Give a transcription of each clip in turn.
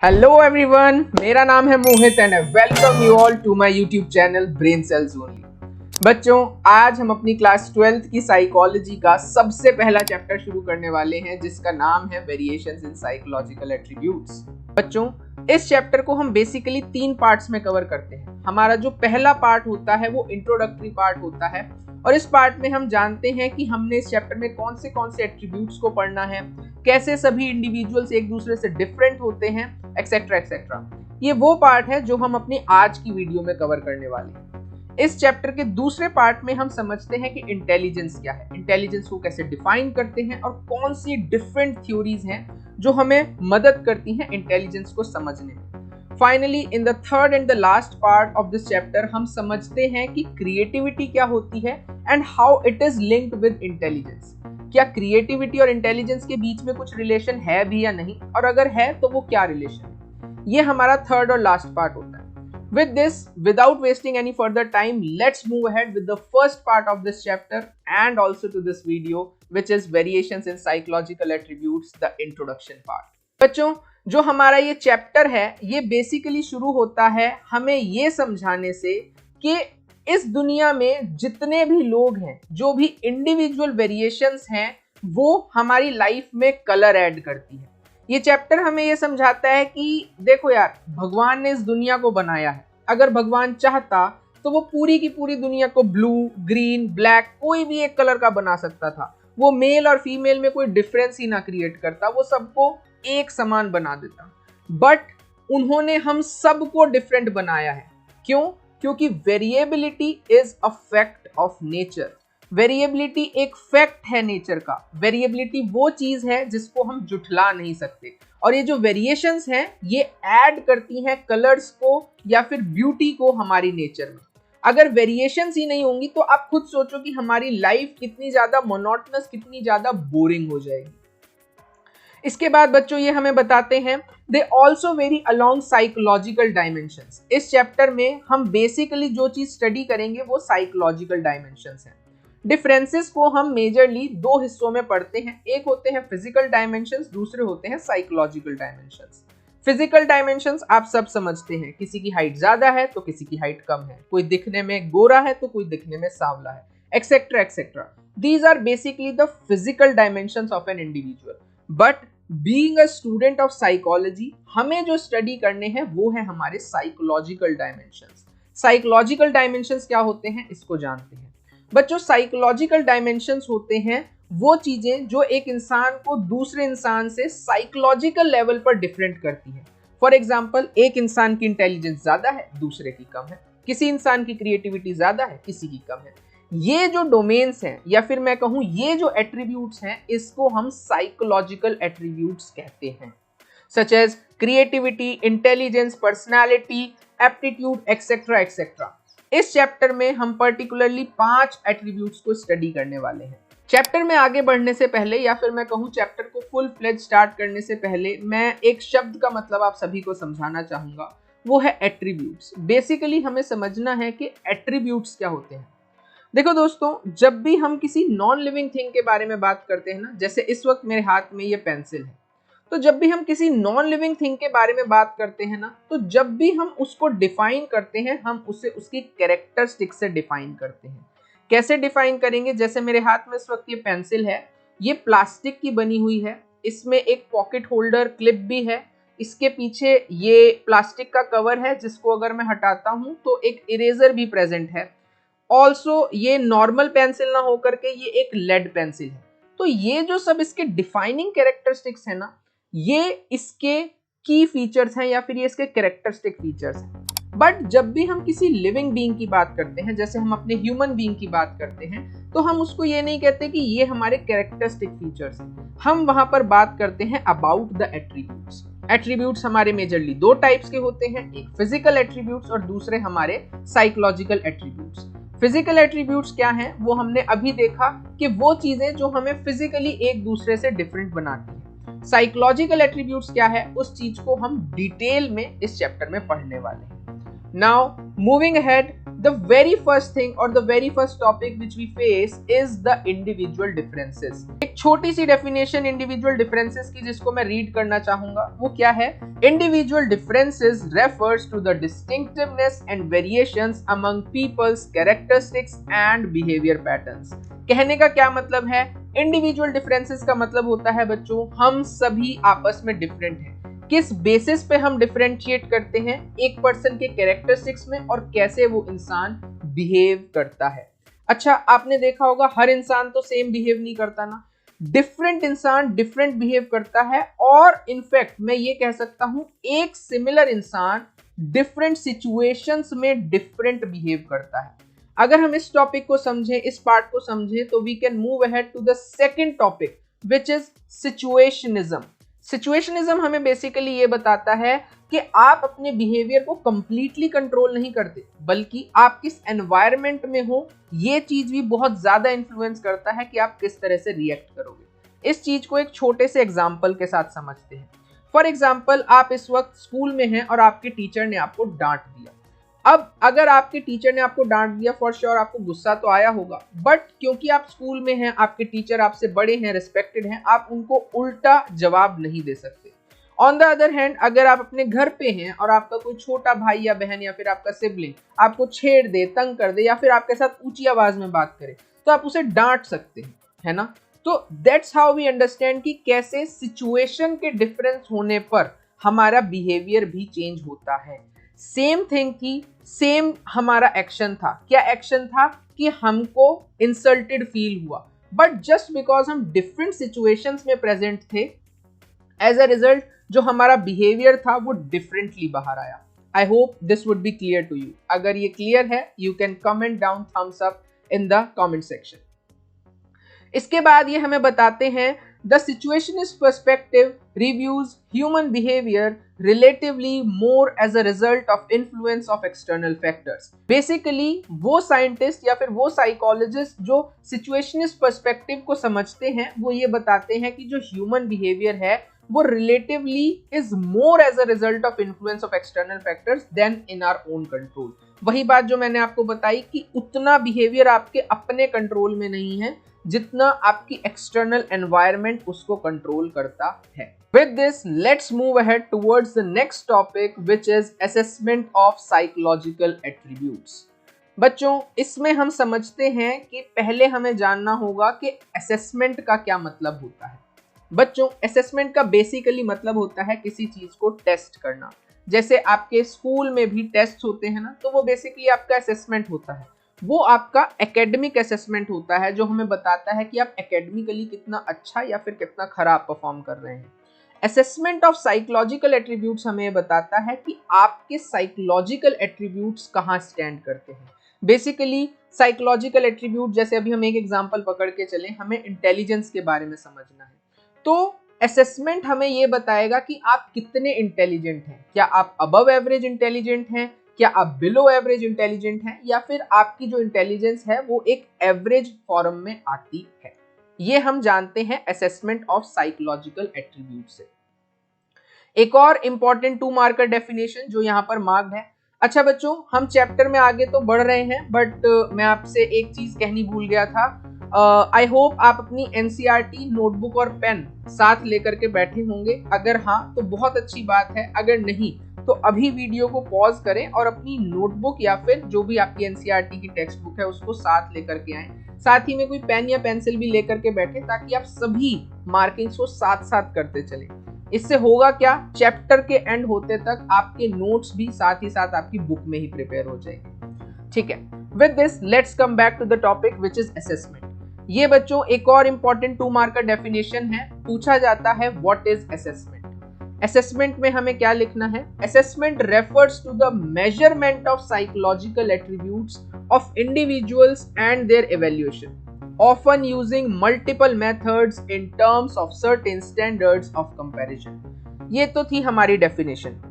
Hello everyone, मेरा नाम है Mohit and I welcome you all to my YouTube channel brain cells only. बच्चों, आज हम अपनी क्लास 12th की साइकोलॉजी का सबसे पहला चैप्टर शुरू करने वाले हैं जिसका नाम है वेरिएशंस इन साइकोलॉजिकल एट्रीब्यूट्स। बच्चों, इस चैप्टर को हम बेसिकली 3 पार्ट्स में कवर करते हैं। हमारा जो पहला पार्ट होता है वो इंट्रोडक्टरी पार्ट होता है और इस पार्ट में हम जानते हैं कि हमने इस चैप्टर में कौन से एट्रीब्यूट्स को पढ़ना है, कैसे सभी इंडिविजुअल्स एक दूसरे से डिफरेंट होते हैं, एक्सेट्रा एक्सेट्रा। ये वो पार्ट है जो हम अपनी आज की वीडियो में कवर करने वाले हैं। इस चैप्टर के दूसरे पार्ट में हम समझते हैं कि इंटेलिजेंस क्या है, इंटेलिजेंस को कैसे डिफाइन करते हैं और कौन सी डिफरेंट थ्योरीज हैं जो हमें मदद करती हैं इंटेलिजेंस को समझने में। Finally, in the third and the last part of this chapter हम समझते हैं कि क्रिएटिविटी क्या होती है and how it is linked with intelligence. क्या क्रिएटिविटी और इंटेलिजेंस के बीच में कुछ रिलेशन है भी या नहीं, और अगर है तो वो क्या रिलेशन है। ये हमारा थर्ड और लास्ट पार्ट होता है। With this, without wasting any further time, let's move ahead with the first part of this chapter and also to this video, which is variations in psychological attributes, the introduction part. बच्चों, जो हमारा ये chapter है ये basically शुरू होता है हमें ये समझाने से कि इस दुनिया में जितने भी लोग हैं, जो भी इंडिविजुअल वेरिएशंस हैं, वो हमारी लाइफ में कलर ऐड करती है। ये चैप्टर हमें ये समझाता है कि देखो यार, भगवान ने इस दुनिया को बनाया है। अगर भगवान चाहता तो वो पूरी की पूरी दुनिया को ब्लू, ग्रीन, ब्लैक कोई भी एक कलर का बना सकता था। वो मेल और फीमेल में कोई डिफरेंस ही ना क्रिएट करता, वो सबको एक समान बना देता। बट उन्होंने हम सबको डिफरेंट बनाया है। क्यों? क्योंकि variability is a fact of nature. Variability एक फैक्ट है नेचर का। वेरिएबिलिटी वो चीज है जिसको हम जुठला नहीं सकते, और ये जो वेरिएशंस हैं ये ऐड करती हैं कलर्स को या फिर ब्यूटी को हमारी नेचर में। अगर वेरिएशंस ही नहीं होंगी तो आप खुद सोचो कि हमारी लाइफ कितनी ज्यादा मोनोटोनस, कितनी ज्यादा बोरिंग हो जाएगी। इसके बाद बच्चों ये हमें बताते हैं they also very along psychological dimensions. इस चैप्टर में हम बेसिकली जो चीज स्टडी करेंगे वो साइकोलॉजिकल डायमेंशंस हैं। डिफरेंसेस को हम मेजरली 2 हिस्सों में पढ़ते हैं। एक होते हैं फिजिकल डायमेंशंस, दूसरे होते हैं साइकोलॉजिकल डायमेंशंस। फिजिकल डायमेंशंस आप सब समझते हैं, किसी की हाइट ज्यादा है तो किसी की हाइट कम है, कोई दिखने में गोरा है तो कोई दिखने में सांवला है, etcetera etcetera. These are basically the physical dimensions of an individual. But being a student of psychology, हमें जो स्टडी करने हैं वो है हमारे साइकोलॉजिकल डायमेंशंस। साइकोलॉजिकल डायमेंशंस क्या होते हैं इसको जानते हैं। बच्चों, साइकोलॉजिकल डायमेंशंस होते हैं वो चीजें जो एक इंसान को दूसरे इंसान से साइकोलॉजिकल लेवल पर डिफरेंट करती है। फॉर एग्जाम्पल, एक इंसान की इंटेलिजेंस ज्यादा है, दूसरे की कम है। किसी इंसान की क्रिएटिविटी ज्यादा है, किसी की कम है। ये जो डोमेन्स हैं या फिर मैं कहूं ये जो एट्रीब्यूट्स हैं, इसको हम साइकोलॉजिकल एट्रीब्यूट्स कहते हैं, such as creativity, intelligence, personality, aptitude, etcetera etcetera. इस चैप्टर में हम पर्टिकुलरली 5 एट्रीब्यूट्स को स्टडी करने वाले हैं। चैप्टर में आगे बढ़ने से पहले या फिर मैं कहूं चैप्टर को फुल फ्लेज स्टार्ट करने से पहले मैं एक शब्द का मतलब आप सभी को समझाना चाहूंगा, वो है एट्रीब्यूट्स। बेसिकली हमें समझना है कि एट्रीब्यूट्स क्या होते हैं। देखो दोस्तों, जब भी हम किसी नॉन लिविंग थिंग के बारे में बात करते हैं ना, जैसे इस वक्त मेरे हाथ में ये पेंसिल है, तो जब भी हम किसी नॉन लिविंग थिंग के बारे में बात करते हैं ना, तो जब भी हम उसको डिफाइन करते हैं हम उसे उसकी कैरेक्टरिस्टिक से डिफाइन करते हैं। कैसे डिफाइन करेंगे? जैसे मेरे हाथ में इस वक्त ये पेंसिल है, ये प्लास्टिक की बनी हुई है, इसमें एक पॉकेट होल्डर क्लिप भी है, इसके पीछे ये प्लास्टिक का कवर है जिसको अगर मैं हटाता हूं तो एक इरेजर भी प्रेजेंट है। ऑल्सो ये नॉर्मल पेंसिल ना होकर के ये एक लेड पेंसिल है। तो ये जो सब इसके डिफाइनिंग कैरेक्टरिस्टिक्स है ना, ये इसके की फीचर्स हैं या फिर ये इसके कैरेक्टरिस्टिक फीचर्स हैं। बट जब भी हम किसी लिविंग बीइंग की बात करते हैं, जैसे हम अपने ह्यूमन बीइंग की बात करते हैं, तो हम उसको ये नहीं कहते कि ये हमारे कैरेक्टरिस्टिक फीचर्स हैं। हम वहां पर बात करते हैं अबाउट द एट्रीब्यूट्स। एट्रीब्यूट्स हमारे मेजरली 2 टाइप्स के होते हैं, एक फिजिकल एट्रीब्यूट्स और दूसरे हमारे साइकोलॉजिकल एट्रीब्यूट्स। फिजिकल एट्रीब्यूट्स क्या हैं वो हमने अभी देखा कि वो चीजें जो हमें फिजिकली एक दूसरे से डिफरेंट बनाती हैं। साइकोलॉजिकल एट्रीब्यूट्स क्या है उस चीज को हम डिटेल में इस चैप्टर में पढ़ने वाले हैं। Now, moving ahead, the very first thing or the very first topic which we face is the individual differences. एक छोटी सी definition individual differences की जिसको मैं read करना चाहूंगा, वो क्या है? Individual differences refers to the distinctiveness and variations among people's characteristics and behavior patterns. कहने का क्या मतलब है? Individual differences का मतलब होता है बच्चों, हम सभी आपस में different हैं. किस बेसिस पे हम डिफरेंशिएट करते हैं एक पर्सन के कैरेक्टरिस्टिक्स में और कैसे वो इंसान बिहेव करता है. अच्छा, आपने देखा होगा हर इंसान तो सेम बिहेव नहीं करता ना, डिफरेंट इंसान डिफरेंट बिहेव करता है. और इनफैक्ट मैं ये कह सकता हूं एक सिमिलर इंसान डिफरेंट सिचुएशंस में डिफरेंट बिहेव करता है. अगर हम इस टॉपिक को समझें, इस पार्ट को समझें, तो we can move ahead to the second topic which is situationism. Situationism हमें बेसिकली ये बताता है कि आप अपने बिहेवियर को कंप्लीटली कंट्रोल नहीं करते, बल्कि आप किस एनवायरनमेंट में हो ये चीज भी बहुत ज्यादा इन्फ्लुएंस करता है कि आप किस तरह से रिएक्ट करोगे. इस चीज को एक छोटे से एग्जांपल के साथ समझते हैं. फॉर एग्जांपल, आप इस वक्त स्कूल में हैं और आपके टीचर ने आपको डांट दिया. अब अगर आपके टीचर ने आपको डांट दिया, फॉर श्योर आपको गुस्सा तो आया होगा, बट क्योंकि आप स्कूल में हैं, आपके टीचर आपसे बड़े हैं, रिस्पेक्टेड हैं, आप उनको उल्टा जवाब नहीं दे सकते. ऑन द अदर हैंड, अगर आप अपने घर पे हैं और आपका कोई छोटा भाई या बहन या फिर आपका सिबलिंग आपको छेड़ दे, तंग कर दे या फिर आपके साथ ऊंची आवाज में बात करे, तो आप उसे डांट सकते हैं, है ना. तो दैट्स हाउ वी अंडरस्टैंड कि कैसे सिचुएशन के डिफरेंस होने पर हमारा बिहेवियर भी चेंज होता है. सेम थिंग थी, सेम हमारा एक्शन था. क्या एक्शन था? कि हमको इंसल्टेड फील हुआ, बट जस्ट बिकॉज हम डिफरेंट सिचुएशंस में प्रेजेंट थे, एज अ रिजल्ट जो हमारा बिहेवियर था वो डिफरेंटली बाहर आया. I hope this would be clear to you. अगर ये क्लियर है, you can comment down thumbs up in the comment section. इसके बाद ये हमें बताते हैं the situationist perspective reviews human behaviour relatively more as a result of influence of external factors. Basically वो साइंटिस्ट या फिर वो साइकोलॉजिस्ट जो सिचुएशनिस्ट पर्सपेक्टिव को समझते हैं, वो ये बताते हैं कि जो ह्यूमन बिहेवियर है वो relatively is more as a result of influence of external factors than in our own control. वही बात जो मैंने आपको बताई कि उतना बिहेवियर आपके अपने कंट्रोल में नहीं है जितना आपकी एक्सटर्नल एनवायरनमेंट उसको कंट्रोल करता है. With this, let's move ahead towards the next topic, which is assessment of psychological attributes. बच्चों, इसमें हम समझते हैं कि पहले हमें जानना होगा कि assessment का क्या मतलब होता है. बच्चों, assessment का बेसिकली मतलब होता है किसी चीज को टेस्ट करना. जैसे आपके स्कूल में भी टेस्ट होते हैं ना, तो वो बेसिकली आपका असेसमेंट होता है. वो आपका एकेडमिक असेसमेंट होता है जो हमें बताता है कि आप एकेडमिकली कितना अच्छा या फिर कितना खराब परफॉर्म कर रहे हैं. असेसमेंट ऑफ साइकोलॉजिकल एट्रीब्यूट्स हमें बताता है कि आपके साइकोलॉजिकल एट्रीब्यूट्स कहाँ स्टैंड करते हैं. बेसिकली साइकोलॉजिकल एट्रीब्यूट, जैसे अभी हम एक एग्जांपल पकड़ के चलें, हमें इंटेलिजेंस के बारे में समझना है, तो असेसमेंट हमें ये बताएगा कि आप कितने इंटेलिजेंट हैं. क्या आप अबव एवरेज इंटेलिजेंट हैं, क्या आप बिलो एवरेज इंटेलिजेंट हैं, या फिर आपकी जो इंटेलिजेंस है वो एक एवरेज फॉर्म में आती है. ये हम जानते हैं असेसमेंट ऑफ साइकोलॉजिकल एट्रीब्यूट से. एक और इंपॉर्टेंट 2 मार्कर डेफिनेशन जो यहाँ पर मार्क्ड है. अच्छा बच्चों, हम चैप्टर में आगे तो बढ़ रहे हैं, बट मैं आपसे एक चीज कहनी भूल गया था. आई होप आप अपनी एनसीईआरटी नोटबुक और पेन साथ लेकर के बैठे होंगे. अगर हाँ तो बहुत अच्छी बात है, अगर नहीं तो अभी वीडियो को पॉज करें और अपनी नोटबुक या फिर जो भी आपकी एनसीईआरटी की टेक्स्ट बुक है उसको साथ लेकर के आएं. साथ ही में कोई पेन या पेंसिल भी लेकर के बैठे ताकि आप सभी मार्किंग्स को साथ साथ करते चलें. इससे होगा क्या, चैप्टर के एंड होते तक आपके नोट्स भी साथ ही साथ आपकी बुक में ही प्रिपेयर हो जाएंगे. ठीक है, with this let's come back to the topic which is assessment. ये बच्चों एक और इंपॉर्टेंट 2 मार्कर डेफिनेशन है. पूछा जाता है व्हाट इज असेसमेंट. असेसमेंट में हमें क्या लिखना है? Assessment refers to the measurement of psychological attributes of individuals and their evaluation, often using multiple methods in terms of certain standards of comparison. ये तो थी हमारी डेफिनेशन.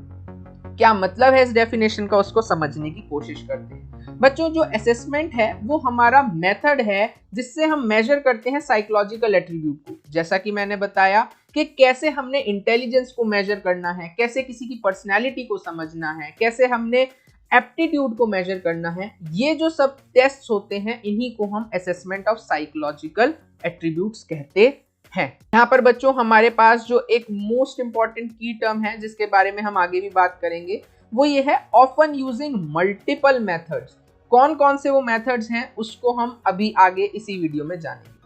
क्या मतलब है इस डेफिनेशन का, उसको समझने की कोशिश करते हैं. बच्चों, जो असेसमेंट है वो हमारा मेथड है जिससे हम मेजर करते हैं साइकोलॉजिकल एट्रीब्यूट को. जैसा कि मैंने बताया कि कैसे हमने इंटेलिजेंस को मेजर करना है, कैसे किसी की पर्सनैलिटी को समझना है, कैसे हमने एप्टीट्यूड को मेजर करना है। ये जो सब टेस्ट होते हैं इन्हीं को हम असेसमेंट ऑफ साइकोलॉजिकल एट्रीब्यूट्स कहते हैं। यहाँ पर बच्चों हमारे पास जो एक मोस्ट इंपॉर्टेंट की टर्म है जिसके बारे में हम आगे भी बात करेंगे वो ये है ऑफन यूजिंग मल्टीपल मेथड्स। कौन कौन से वो मेथड्स हैं उसको हम अभी आगे इसी वीडियो में जानेंगे।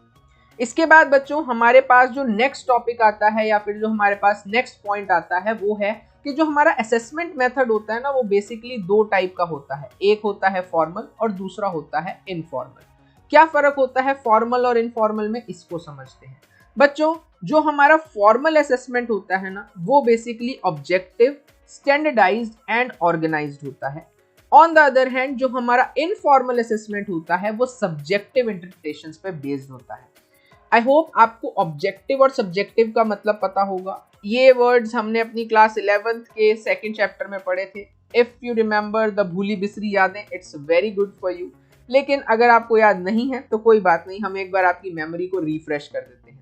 इसके बाद बच्चों हमारे पास जो नेक्स्ट टॉपिक आता है या फिर जो हमारे पास नेक्स्ट पॉइंट आता है वो है कि जो हमारा असेसमेंट मेथड होता है ना वो बेसिकली दो टाइप का होता है। एक होता है फॉर्मल और दूसरा होता है इनफॉर्मल। क्या फर्क होता है फॉर्मल और इनफॉर्मल में, इसको समझते हैं। बच्चों जो हमारा फॉर्मल असेसमेंट होता है ना वो basically objective, standardised and organised होता है। ऑन द अदर हैंड जो हमारा इनफॉर्मल असेसमेंट होता है वो सब्जेक्टिव इंटरप्रिटेशंस पे बेस्ड होता है। आई होप आपको ऑब्जेक्टिव और सब्जेक्टिव का मतलब पता होगा। ये वर्ड्स हमने अपनी क्लास 11th के सेकंड चैप्टर में पढ़े थे। इफ यू रिमेंबर द भूली बिसरी यादें, it's very good for you. लेकिन अगर आपको याद नहीं है तो कोई बात नहीं, हम एक बार आपकी मेमोरी को रिफ्रेश कर देते हैं।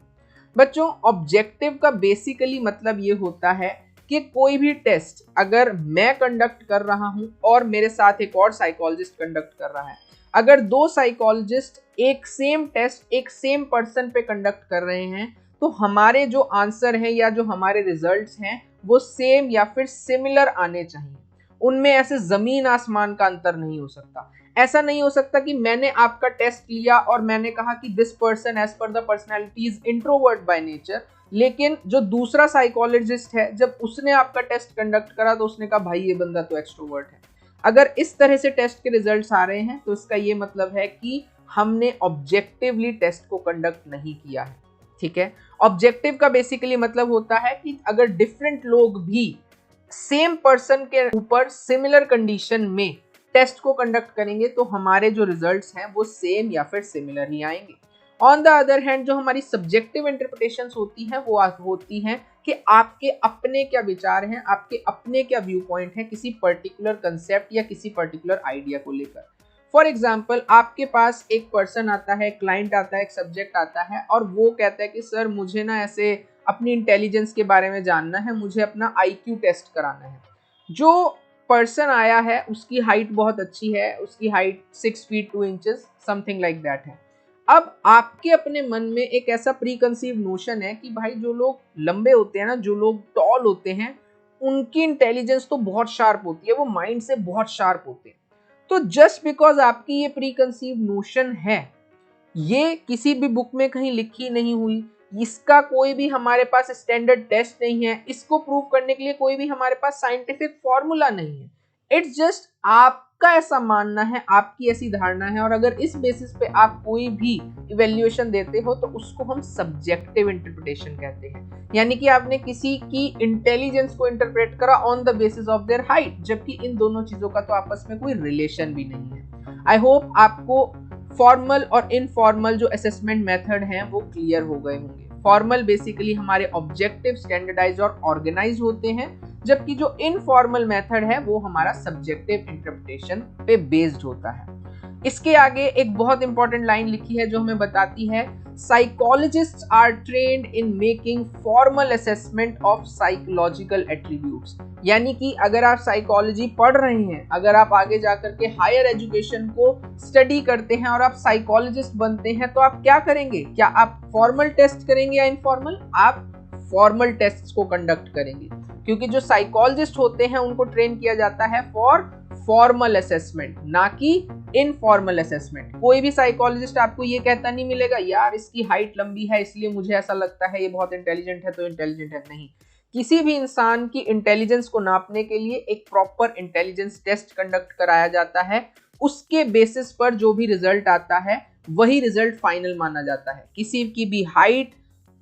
बच्चों ऑब्जेक्टिव का बेसिकली मतलब ये होता है कि कोई भी टेस्ट अगर मैं कंडक्ट कर रहा हूं और मेरे साथ एक और साइकोलॉजिस्ट कंडक्ट कर रहा है, अगर दो साइकोलॉजिस्ट एक सेम टेस्ट एक सेम पर्सन पे कंडक्ट कर रहे हैं तो हमारे जो आंसर हैं या जो हमारे रिजल्ट्स हैं वो सेम या फिर सिमिलर आने चाहिए। उनमें ऐसे जमीन आसमान का अंतर नहीं हो सकता। ऐसा नहीं हो सकता कि मैंने आपका टेस्ट लिया और मैंने कहा कि this person as per the personality is introvert by nature, लेकिन जो दूसरा साइकोलॉजिस्ट है जब उसने आपका टेस्ट कंडक्ट करा तो उसने कहा भाई ये बंदा तो एक्सट्रोवर्ट है। अगर इस तरह से टेस्ट के रिजल्ट्स आ रहे हैं तो इसका ये मतलब है कि हमने ऑब्जेक्टिवली टेस्ट को कंडक्ट नहीं किया है। ठीक है, ऑब्जेक्टिव का बेसिकली मतलब होता है कि अगर डिफरेंट लोग भी सेम पर्सन के ऊपर सिमिलर कंडीशन में टेस्ट को कंडक्ट करेंगे तो हमारे जो रिजल्ट्स हैं वो सेम या फिर सिमिलर ही आएंगे। ऑन द अदर हैंड जो हमारी सब्जेक्टिव इंटरप्रिटेशंस होती हैं वो होती हैं कि आपके अपने क्या विचार हैं, आपके अपने क्या व्यू पॉइंट हैं किसी पर्टिकुलर कंसेप्ट या किसी पर्टिकुलर आइडिया को लेकर। फॉर एग्जाम्पल आपके पास एक पर्सन आता है, क्लाइंट आता है, एक सब्जेक्ट आता है और वो कहता है कि सर मुझे ना ऐसे अपनी इंटेलिजेंस के बारे में जानना है, मुझे अपना IQ टेस्ट कराना है। जो पर्सन आया है उसकी हाइट बहुत अच्छी है, उसकी height 6 feet 2 inches something like that है। अब आपके अपने मन में एक ऐसा प्री कंसीव नोशन है कि भाई जो लोग लंबे होते हैं ना, जो लोग टॉल होते हैं उनकी इंटेलिजेंस तो बहुत शार्प होती है, वो माइंड से बहुत शार्प होते हैं। तो जस्ट बिकॉज आपकी ये प्री कंसीव नोशन है, ये किसी भी बुक में कहीं लिखी नहीं हुई, इसका कोई भी हमारे पास स्टैंडर्ड टेस्ट नहीं है, इसको प्रूव करने के लिए कोई भी हमारे पास साइंटिफिक फॉर्मूला नहीं है। इट्स जस्ट आपका ऐसा मानना है, आपकी ऐसी धारणा है और अगर इस बेसिस पे आप कोई भी इवैल्यूएशन देते हो तो उसको हम सब्जेक्टिव इंटरप्रिटेशन कहते हैं। यानी कि आपने किसी की इंटेलिजेंस को इंटरप्रेट करा on the basis of their height, जबकि इन दोनों चीजों का तो आपस में कोई रिलेशन भी नहीं है। आई होप आपको फॉर्मल और इनफॉर्मल जो असेसमेंट मेथड हैं वो क्लियर हो गए होंगे। फॉर्मल बेसिकली हमारे ऑब्जेक्टिव, स्टैंडर्डाइज और ऑर्गेनाइज होते हैं, जबकि जो इनफॉर्मल मेथड है वो हमारा सब्जेक्टिव इंटरप्रिटेशन पे बेस्ड होता है। इसके आगे एक बहुत इंपॉर्टेंट लाइन लिखी है जो हमें बताती है psychologists are trained in making formal assessment of psychological attributes. यानी कि अगर आप साइकोलॉजी पढ़ रहे हैं, अगर आप आगे जाकर के हायर एजुकेशन को स्टडी करते हैं और आप साइकोलॉजिस्ट बनते हैं तो आप क्या करेंगे? क्या आप फॉर्मल टेस्ट करेंगे या इनफॉर्मल? आप फॉर्मल टेस्ट को कंडक्ट करेंगे, क्योंकि जो साइकोलॉजिस्ट होते हैं उनको ट्रेन किया जाता है फॉर फॉर्मल असेसमेंट, ना कि इनफॉर्मल असेसमेंट। कोई भी साइकोलॉजिस्ट आपको ये कहता नहीं मिलेगा यार इसकी हाइट लंबी है इसलिए मुझे ऐसा लगता है ये बहुत इंटेलिजेंट है तो इंटेलिजेंट है। नहीं, किसी भी इंसान की इंटेलिजेंस को नापने के लिए एक प्रॉपर इंटेलिजेंस टेस्ट कंडक्ट कराया जाता है। उसके बेसिस पर जो भी रिजल्ट आता है वही रिजल्ट फाइनल माना जाता है। किसी की भी हाइट,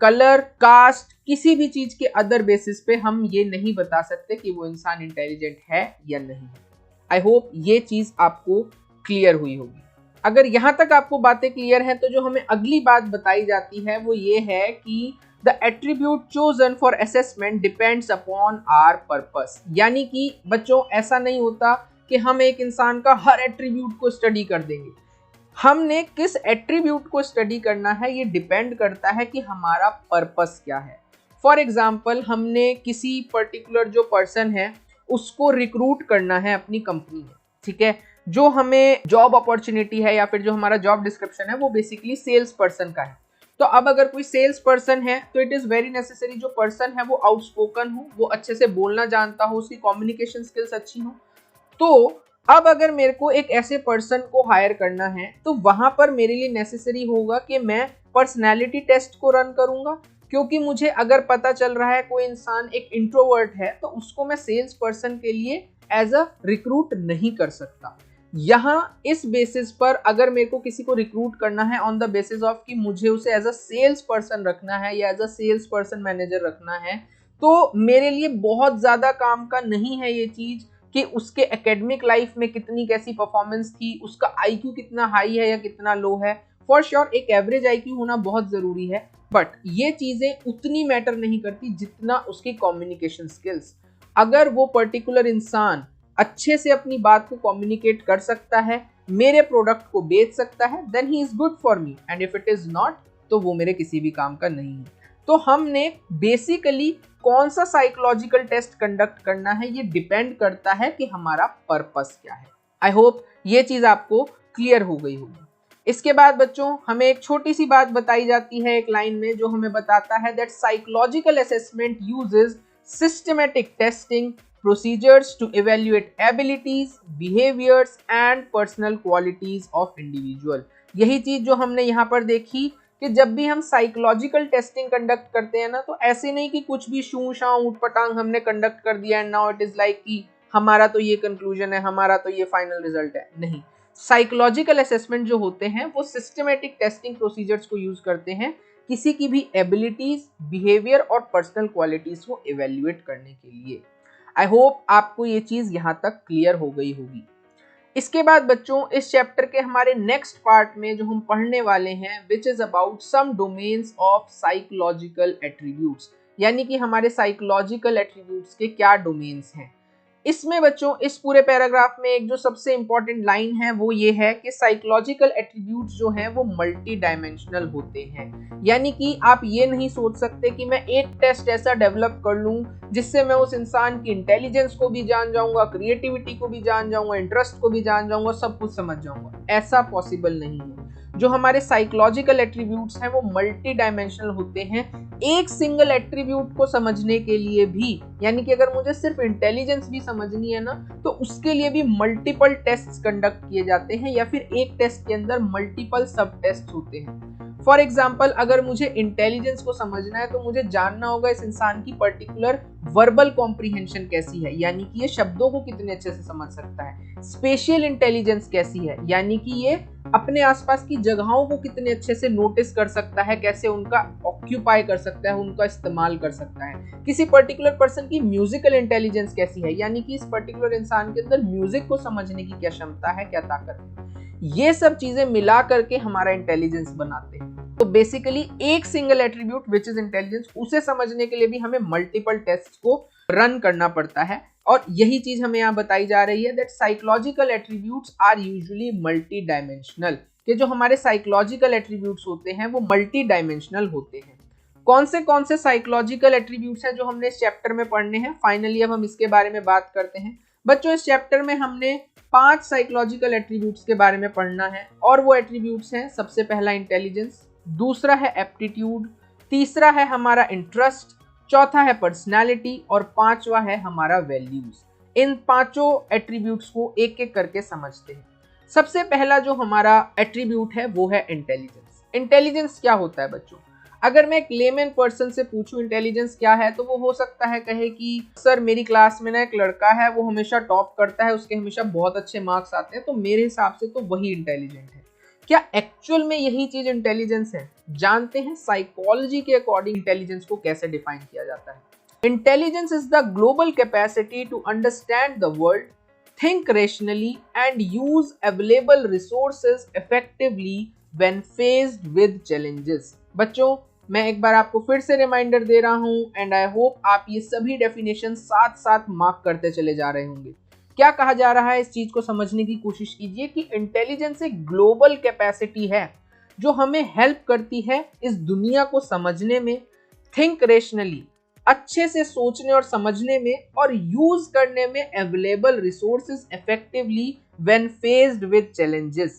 कलर, कास्ट, किसी भी चीज के अदर बेसिस पे हम ये नहीं बता सकते कि वो इंसान इंटेलिजेंट है या नहीं है। आई होप ये चीज आपको क्लियर हुई होगी। अगर यहां तक आपको बातें क्लियर हैं तो जो हमें अगली बात बताई जाती है वो ये है कि the attribute chosen for assessment depends upon our purpose. यानी कि बच्चों ऐसा नहीं होता कि हम एक इंसान का हर एट्रीब्यूट को स्टडी कर देंगे। हमने किस एट्रीब्यूट को स्टडी करना है ये डिपेंड करता है कि हमारा पर्पस क्या है। फॉर एग्जाम्पल हमने किसी पर्टिकुलर जो पर्सन है उसको रिक्रूट करना है अपनी कंपनी में। ठीक है। जो हमें जॉब अपॉर्चुनिटी है या फिर जो हमारा जॉब डिस्क्रिप्शन है वो बेसिकली सेल्स पर्सन का है। तो अब अगर कोई सेल्स पर्सन है तो इट इज वेरी नेसेसरी जो पर्सन है वो आउटस्पोकन हो, वो अच्छे से बोलना जानता हो, उसकी कम्युनिकेशन स्किल्स अच्छी हो। तो अब अगर मेरे को एक ऐसे पर्सन को हायर करना है तो वहां पर मेरे लिए नेसेसरी होगा कि मैं पर्सनैलिटी टेस्ट को रन करूंगा, क्योंकि मुझे अगर पता चल रहा है कोई इंसान एक इंट्रोवर्ट है तो उसको मैं सेल्स पर्सन के लिए एज अ रिक्रूट नहीं कर सकता। यहाँ इस बेसिस पर अगर मेरे को किसी को रिक्रूट करना है ऑन द बेसिस ऑफ कि मुझे उसे एज अ सेल्स पर्सन रखना है या as a sales person manager रखना है, तो मेरे लिए बहुत ज्यादा काम का नहीं है ये चीज कि उसके एकेडमिक लाइफ में कितनी कैसी परफॉर्मेंस थी, उसका आईक्यू कितना हाई है या कितना लो है। फॉर श्योर एक एवरेज आईक्यू होना बहुत जरूरी है, बट ये चीजें उतनी मैटर नहीं करती जितना उसकी कम्युनिकेशन स्किल्स। अगर वो पर्टिकुलर इंसान अच्छे से अपनी बात को कम्युनिकेट कर सकता है, मेरे प्रोडक्ट को बेच सकता है, then he is good for me, and if it is not तो वो मेरे किसी भी काम का नहीं है। तो हमने बेसिकली कौन सा साइकोलॉजिकल टेस्ट कंडक्ट करना है ये डिपेंड करता है कि हमारा पर्पस क्या है। आई होप ये चीज आपको क्लियर हो गई होगी। इसके बाद बच्चों हमें एक छोटी सी बात बताई जाती है एक लाइन में, जो हमें बताता है that psychological assessment uses systematic testing procedures to evaluate abilities, behaviors and personal qualities of individual। यही चीज जो हमने यहाँ पर देखी कि जब भी हम साइकोलॉजिकल टेस्टिंग कंडक्ट करते हैं ना, तो ऐसे नहीं कि कुछ भी शू शा ऊट पटांग हमने कंडक्ट कर दिया and now it is like कि हमारा तो ये कंक्लूजन है, हमारा तो ये फाइनल रिजल्ट है। नहीं, साइकोलॉजिकल असेसमेंट जो होते हैं वो सिस्टमैटिक टेस्टिंग प्रोसीजर्स को यूज करते हैं किसी की भी एबिलिटीज, बिहेवियर और पर्सनल क्वालिटीज को इवेल्युएट करने के लिए। आई होप आपको ये चीज यहां तक क्लियर हो गई होगी। इसके बाद बच्चों इस चैप्टर के हमारे नेक्स्ट पार्ट में जो हम पढ़ने वाले हैं which is about some domains of psychological attributes, यानी कि हमारे साइकोलॉजिकल एट्रीब्यूट्स के क्या डोमेन्स हैं। इसमें बच्चों इस पूरे पैराग्राफ में एक जो सबसे इंपॉर्टेंट लाइन है वो ये है कि साइकोलॉजिकल एट्रीब्यूट्स जो हैं वो मल्टी डायमेंशनल होते हैं। यानी कि आप ये नहीं सोच सकते कि मैं एक टेस्ट ऐसा डेवलप कर लूं जिससे मैं उस इंसान की इंटेलिजेंस को भी जान जाऊंगा, क्रिएटिविटी को भी जान जाऊंगा, इंटरेस्ट को भी जान जाऊंगा, सब कुछ समझ जाऊंगा। ऐसा पॉसिबल नहीं है। जो हमारे साइकोलॉजिकल एट्रीब्यूट्स हैं वो मल्टी डायमेंशनल होते हैं। एक सिंगल एट्रीब्यूट को समझने के लिए भी, यानी कि अगर मुझे सिर्फ इंटेलिजेंस भी समझनी है ना, तो उसके लिए भी मल्टीपल टेस्ट्स कंडक्ट किए जाते हैं या फिर एक टेस्ट के अंदर मल्टीपल सब टेस्ट होते हैं। फॉर एग्जाम्पल अगर मुझे इंटेलिजेंस को समझना है तो मुझे जानना होगा इस इंसान की पर्टिकुलर वर्बल कॉम्प्रीहेंशन कैसी है, यानी कि ये शब्दों को कितने अच्छे से समझ सकता है। स्पेशियल इंटेलिजेंस कैसी है, यानी कि ये अपने आसपास की जगहों को कितने अच्छे से नोटिस कर सकता है, कैसे उनका ऑक्यूपाई कर सकता है, उनका इस्तेमाल कर सकता है। किसी पर्टिकुलर पर्सन की म्यूजिकल इंटेलिजेंस कैसी है, यानी कि इस पर्टिकुलर इंसान के अंदर म्यूजिक को समझने की क्या क्षमता है, क्या ताकत है। ये सब चीजें मिला करके हमारा इंटेलिजेंस बनाते हैं। तो बेसिकली एक single attribute which is intelligence, उसे समझने के लिए भी हमें मल्टीपल टेस्ट को रन करना पड़ता है। और यही चीज हमें यहाँ बताई जा रही है that psychological attributes are usually multidimensional, कि जो हमारे साइकोलॉजिकल एट्रीब्यूट्स होते हैं वो मल्टी डायमेंशनल होते हैं। कौन से साइकोलॉजिकल एट्रीब्यूट्स हैं जो हमने इस चैप्टर में पढ़ने हैं, फाइनली अब हम इसके बारे में बात करते हैं। बच्चों इस चैप्टर में हमने 5 साइकोलॉजिकल एट्रीब्यूट्स के बारे में पढ़ना है, और वो एट्रीब्यूट्स हैं सबसे पहला इंटेलिजेंस, दूसरा है एप्टीट्यूड, तीसरा है हमारा इंटरेस्ट, चौथा है पर्सनालिटी और पांचवा है हमारा वैल्यूज। इन पांचों एट्रीब्यूट्स को एक एक करके समझते हैं। सबसे पहला जो हमारा एट्रीब्यूट है वो है इंटेलिजेंस। इंटेलिजेंस क्या होता है बच्चों? अगर मैं एक लेमन पर्सन से पूछूं इंटेलिजेंस क्या है, तो वो हो सकता है कहे कि सर मेरी क्लास में ना एक लड़का है, वो हमेशा टॉप करता है, उसके हमेशा बहुत अच्छे मार्क्स आते हैं, तो मेरे हिसाब से तो वही इंटेलिजेंट है। क्या एक्चुअल में यही चीज इंटेलिजेंस है? जानते हैं साइकोलॉजी के अकॉर्डिंग इंटेलिजेंस को कैसे डिफाइन किया जाता है। Intelligence is the global capacity to understand the world, think rationally and use available resources effectively when faced with challenges। बच्चों मैं एक बार आपको फिर से रिमाइंडर दे रहा हूं एंड आई होप आप ये सभी डेफिनेशन साथ साथ मार्क करते चले जा रहे होंगे। क्या कहा जा रहा है, इस चीज को समझने की कोशिश कीजिए कि इंटेलिजेंस एक ग्लोबल कैपेसिटी है जो हमें हेल्प करती है इस दुनिया को समझने में, थिंक रेशनली, अच्छे से सोचने और समझने में, और यूज करने में available resources effectively when faced with challenges।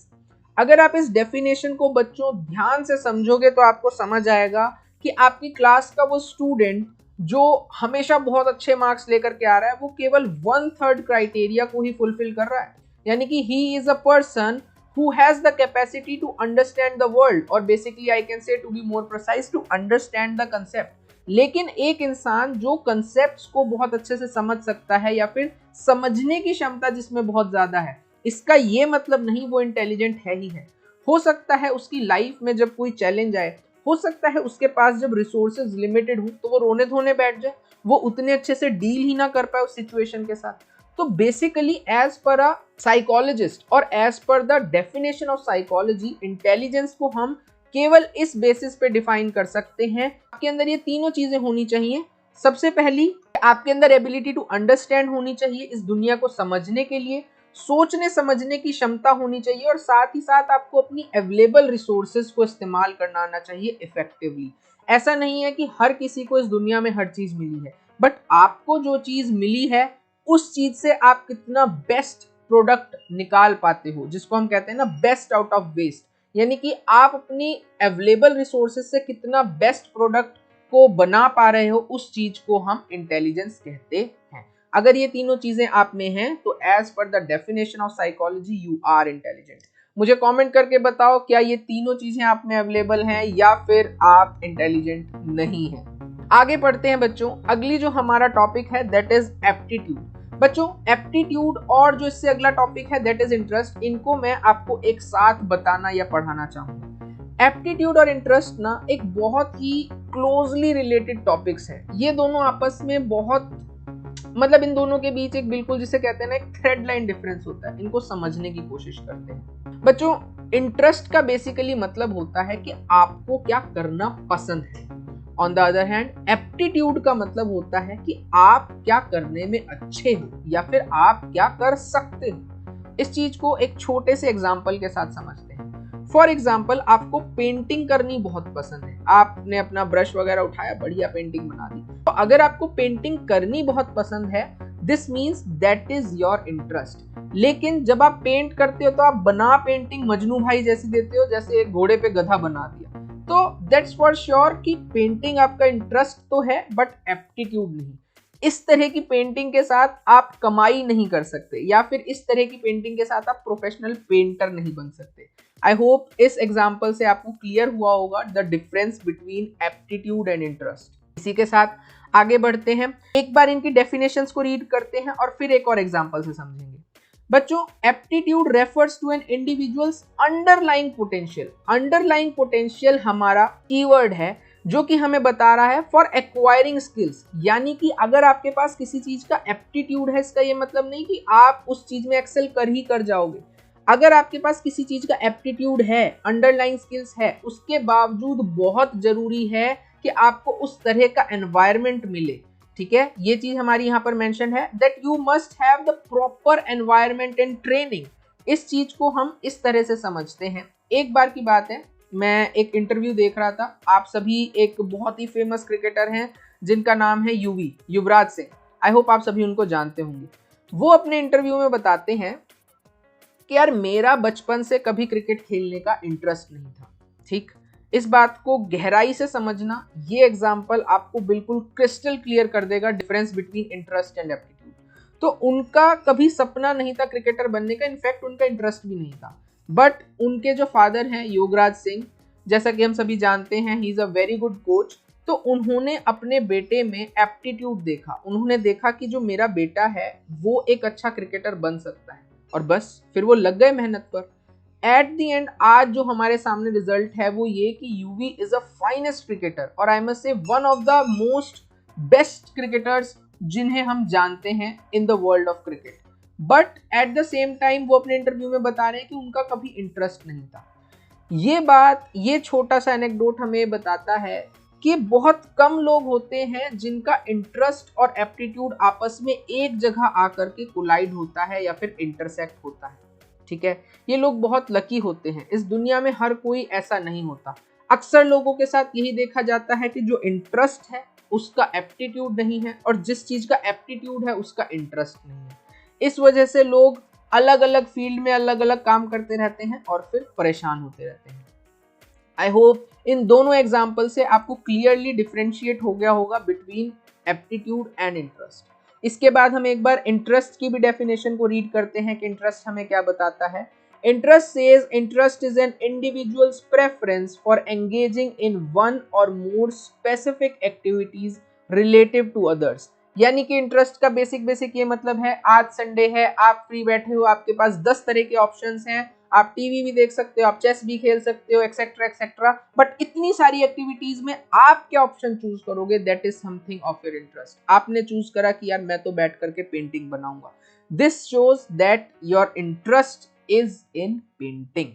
अगर आप इस डेफिनेशन को बच्चों ध्यान से समझोगे तो आपको समझ आएगा कि आपकी क्लास का वो स्टूडेंट जो हमेशा बहुत अच्छे मार्क्स लेकर के आ रहा है वो केवल 1/3 क्राइटेरिया को ही फुलफिल कर रहा है, यानी कि he is a person who has the capacity to understand the world, or basically I can say to be more precise to understand the concept। लेकिन एक इंसान जो कंसेप्ट्स को बहुत अच्छे से समझ सकता है या फिर समझने की क्षमता जिसमें बहुत ज्यादा है, इसका ये मतलब नहीं वो इंटेलिजेंट है ही है। हो सकता है उसकी लाइफ में जब कोई चैलेंज आए, हो सकता है उसके पास जब रिसोर्सेज लिमिटेड हो तो वो रोने धोने बैठ जाए, वो उतने अच्छे से डील ही ना कर पाए उस सिचुएशन के साथ। तो basically as per a psychologist और as per the definition of psychology, intelligence को हम केवल इस बेसिस पे डिफाइन कर सकते हैं, आपके अंदर ये तीनों चीजें होनी चाहिए। सबसे पहली, आपके अंदर एबिलिटी टू अंडरस्टैंड होनी चाहिए, इस दुनिया को समझने के लिए सोचने समझने की क्षमता होनी चाहिए, और साथ ही साथ आपको अपनी अवेलेबल रिसोर्सेज को इस्तेमाल करना आना चाहिए इफेक्टिवली। ऐसा नहीं है कि हर किसी को इस दुनिया में हर चीज मिली है, बट आपको जो चीज मिली है उस चीज से आप कितना बेस्ट प्रोडक्ट निकाल पाते हो, जिसको हम कहते हैं ना बेस्ट आउट ऑफ वेस्ट, यानी कि आप अपनी अवेलेबल रिसोर्सेज से कितना बेस्ट प्रोडक्ट को बना पा रहे हो, उस चीज को हम इंटेलिजेंस कहते हैं। अगर ये तीनों चीजें आप में हैं तो as per the definition of psychology you are intelligent. मुझे कमेंट करके बताओ क्या ये तीनों चीजें आप में अवेलेबल हैं या फिर आप इंटेलिजेंट नहीं हैं। आगे बढ़ते हैं बच्चों, अगली जो हमारा टॉपिक है दैट इज एप्टीट्यूड। बच्चों एप्टीट्यूड और जो इससे अगला टॉपिक है दैट इज इंटरेस्ट, इनको मैं आपको एक साथ बताना या पढ़ाना चाहूंगा। एप्टीट्यूड और इंटरेस्ट ना एक बहुत ही क्लोजली रिलेटेड टॉपिक्स है। ये दोनों आपस में बहुत मतलब इन दोनों के बीच एक बिल्कुल जिसे कहते हैं ना एक थ्रेड लाइन डिफरेंस होता है। इनको समझने की कोशिश करते हैं। बच्चों इंटरेस्ट का बेसिकली मतलब होता है कि आपको क्या करना पसंद है। On the other hand aptitude का मतलब होता है कि आप क्या करने में अच्छे हो या फिर आप क्या कर सकते हो। इस चीज को एक छोटे से एग्जाम्पल के साथ समझते हैं। फॉर एग्जाम्पल आपको पेंटिंग करनी बहुत पसंद है, आपने अपना ब्रश वगैरह उठाया, बढ़िया पेंटिंग बना दी। तो अगर आपको पेंटिंग करनी बहुत पसंद है, this means that is your interest. लेकिन जब आप पेंट करते हो तो आप बना पेंटिंग मजनू भाई जैसी देते हो, जैसे एक घोड़े पे गधा बना दिया। तो दैट्स फॉर श्योर कि पेंटिंग आपका इंटरेस्ट तो है बट एप्टीट्यूड नहीं। इस तरह की पेंटिंग के साथ आप कमाई नहीं कर सकते, या फिर इस तरह की पेंटिंग के साथ आप प्रोफेशनल पेंटर नहीं बन सकते। आई होप इस एग्जाम्पल से आपको क्लियर हुआ होगा the difference between aptitude and interest. इसी के साथ आगे बढ़ते हैं, एक बार इनकी डेफिनेशंस को रीड करते हैं और फिर एक और एग्जाम्पल से समझेंगे। बच्चों aptitude refers to an individual's underlying potential. Underlying potential हमारा कीवर्ड है जो कि हमें बता रहा है फॉर एक्वायरिंग स्किल्स, यानी कि अगर आपके पास किसी चीज का एप्टीट्यूड है, इसका ये मतलब नहीं कि आप उस चीज में एक्सेल कर ही कर जाओगे। अगर आपके पास किसी चीज का एप्टीट्यूड है, अंडरलाइंग स्किल्स है, उसके बावजूद बहुत जरूरी है कि आपको उस तरह का एनवायरनमेंट मिले। ठीक है, ये चीज हमारी यहाँ पर मेंशन है that you must have the proper environment and training. इस चीज को हम इस तरह से समझते हैं। एक बार की बात है, मैं एक इंटरव्यू देख रहा था। आप सभी एक बहुत ही फेमस क्रिकेटर हैं जिनका नाम है युवराज सिंह। आई होप आप सभी उनको जानते होंगे। वो अपने इंटरव्यू में बताते हैं कि यार मेरा बचपन से कभी क्रिकेट खेलने का इंटरेस्ट नहीं था। ठीक, इस बात को गहराई से समझना, ये एग्जाम्पल आपको बिल्कुल क्रिस्टल क्लियर कर देगा difference between interest and aptitude. तो उनका कभी सपना नहीं था क्रिकेटर बनने का, इनफैक्ट उनका इंटरेस्ट भी नहीं था। बट उनके जो फादर हैं युवराज सिंह, जैसा कि हम सभी जानते हैं he is a very good coach. तो उन्होंने अपने बेटे में एप्टीट्यूड देखा। उन्होंने देखा कि जो मेरा बेटा है वो एक अच्छा क्रिकेटर बन सकता है, और बस फिर वो लग गए मेहनत पर। एट द एंड आज जो हमारे सामने रिजल्ट है वो ये कि Yuvi is a finest cricketer, और I must say one of the most best cricketers जिन्हें हम जानते हैं in the world of cricket. But at the same time वो अपने इंटरव्यू में बता रहे हैं कि उनका कभी इंटरेस्ट नहीं था। ये बात, ये छोटा सा एनेक्डोट हमें बताता है कि बहुत कम लोग होते हैं जिनका इंटरेस्ट और एप्टीट्यूड आपस में एक जगह आकर के कोलाइड होता है या फिर इंटरसेक्ट होता है। ठीक है, ये लोग बहुत लकी होते हैं। इस दुनिया में हर कोई ऐसा नहीं होता। अक्सर लोगों के साथ यही देखा जाता है कि जो इंटरेस्ट है उसका एप्टीट्यूड नहीं है, और जिस चीज का एप्टीट्यूड है उसका इंटरेस्ट नहीं है। इस वजह से लोग अलग अलग फील्ड में अलग अलग काम करते रहते हैं और फिर परेशान होते रहते हैं। आई होप इन दोनों एग्जाम्पल से आपको क्लियरली डिफरेंशिएट हो गया होगा बिटवीन एप्टीट्यूड एंड इंटरेस्ट। इसके बाद हम एक बार इंटरेस्ट की भी डेफिनेशन को रीड करते हैं कि इंटरेस्ट हमें क्या बताता है। Interest says interest is an individual's preference for engaging in one or more specific activities relative to others. यानी कि इंटरेस्ट का बेसिक ये मतलब है, आज संडे है, आप फ्री बैठे हो, आपके पास 10 तरह के ऑप्शंस हैं, आप टीवी भी देख सकते हो, आप चेस भी खेल सकते हो, एक्सेट्रा एक्सेट्रा, बट इतनी सारी एक्टिविटीज में आप क्या ऑप्शन चूज करोगे, that is something of your interest. आपने चूज करा कि यार मैं तो बैठ करके पेंटिंग बनाऊंगा, this shows that your interest is in painting.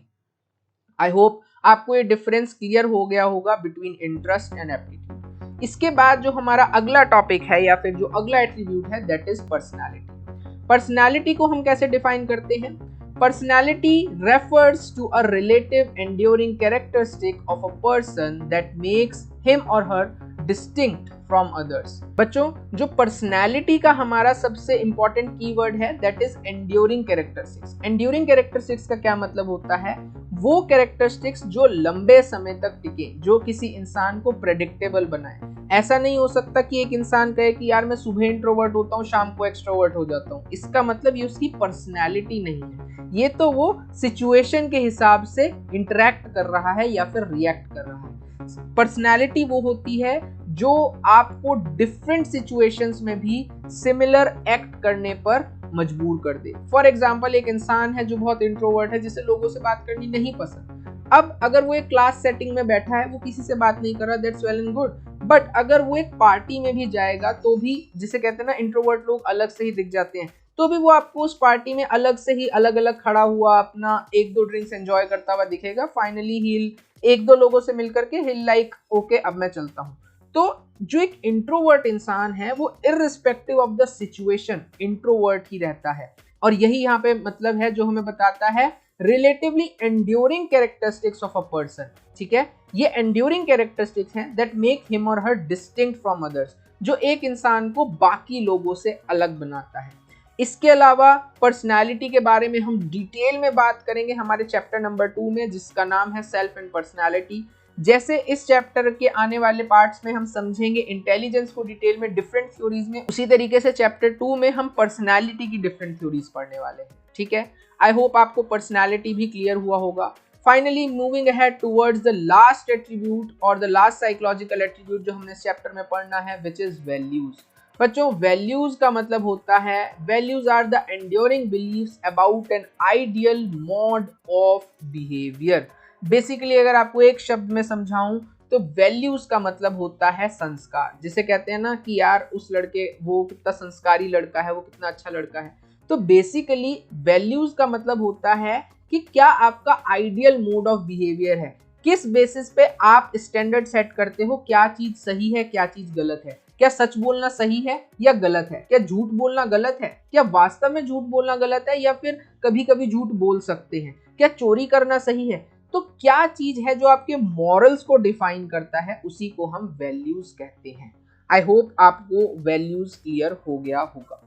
I hope आपको ये डिफरेंस क्लियर हो गया होगा बिटवीन इंटरेस्ट एंड एप्टीट्यूड। इसके बाद जो हमारा अगला टॉपिक है या फिर जो अगला एट्रीब्यूट है दैट इज पर्सनालिटी। पर्सनालिटी को हम कैसे डिफाइन करते हैं? Personality refers to a relative enduring characteristic of a person that makes him or her distinct from others। बच्चों, जो पर्सनैलिटी का हमारा सबसे इंपॉर्टेंट कीवर्ड है that is enduring characteristics. Enduring characteristics का क्या मतलब होता है? वो कैरेक्टरिस्टिक्स जो लंबे समय तक टिके, जो किसी इंसान को प्रेडिक्टेबल बनाए। ऐसा नहीं हो सकता कि एक इंसान कहे कि यार मैं सुबह इंट्रोवर्ट होता हूँ, शाम को एक्सट्रोवर्ट हो जाता हूँ। इसका मतलब ये उसकी पर्सनैलिटी नहीं है, ये तो वो सिचुएशन के हिसाब से इंटरेक्ट कर रहा है या फिर रिएक्ट कर रहा है। पर्सनैलिटी वो होती है जो आपको डिफरेंट सिचुएशंस में भी सिमिलर एक्ट करने पर मजबूर कर दे। फॉर एग्जाम्पल, एक इंसान है जो बहुत इंट्रोवर्ट है, जिसे लोगों से बात करनी नहीं पसंद। अब अगर वो एक क्लास सेटिंग में बैठा है, वो किसी से बात नहीं कर रहा, that's well and good, but अगर वो एक पार्टी में भी जाएगा तो भी, जिसे कहते हैं ना इंट्रोवर्ट लोग अलग से ही दिख जाते हैं, तो भी वो आपको उस पार्टी में अलग से ही अलग अलग खड़ा हुआ अपना 1-2 ड्रिंक्स एंजॉय करता हुआ दिखेगा। फाइनली ही 1-2 लोगों से मिलकर के हिल लाइक ओके अब मैं चलता हूँ। तो जो एक इंट्रोवर्ट इंसान है वो irrespective of the situation introvert ही रहता है, और यही यहाँ पे मतलब है जो हमें बताता है relatively enduring characteristics of a person. ठीक है, ये एंड्योरिंग कैरेक्टरिस्टिक्स हैं दैट मेक हिम और हर डिस्टिंक्ट फ्रॉम अदर्स, जो एक इंसान को बाकी लोगों से अलग बनाता है। इसके अलावा पर्सनालिटी के बारे में हम डिटेल में बात करेंगे हमारे चैप्टर नंबर 2 में, जिसका नाम है सेल्फ एंड पर्सनालिटी। जैसे इस चैप्टर के आने वाले पार्ट्स में हम समझेंगे इंटेलिजेंस को डिटेल में डिफरेंट थ्योरीज में, उसी तरीके से चैप्टर 2 में हम पर्सनालिटी की डिफरेंट थ्योरीज पढ़ने वाले हैं। ठीक है, आई होप आपको पर्सनालिटी भी क्लियर हुआ होगा। Finally moving ahead towards the last attribute और द लास्ट साइकोलॉजिकल एट्रीब्यूट जो हमने इस चैप्टर में पढ़ना है, विच इज वैल्यूज। बच्चों, वैल्यूज का मतलब होता है, values are the enduring beliefs about an ideal mode of behaviour. Basically अगर आपको एक शब्द में समझाऊं तो वैल्यूज का मतलब होता है संस्कार। जिसे कहते हैं ना कि यार उस लड़के, वो कितना संस्कारी लड़का है, वो कितना अच्छा लड़का है। तो बेसिकली वैल्यूज का मतलब होता है कि क्या आपका आइडियल मोड ऑफ बिहेवियर है, किस बेसिस पे आप स्टैंडर्ड सेट करते हो, क्या चीज सही है, क्या चीज गलत है, क्या सच बोलना सही है या गलत है, क्या झूठ बोलना गलत है, क्या वास्तव में झूठ बोलना गलत है या फिर कभी कभी झूठ बोल सकते हैं, क्या चोरी करना सही है। तो क्या चीज है जो आपके मॉरल्स को डिफाइन करता है, उसी को हम वैल्यूज कहते हैं। आई होप आपको वैल्यूज क्लियर हो गया होगा।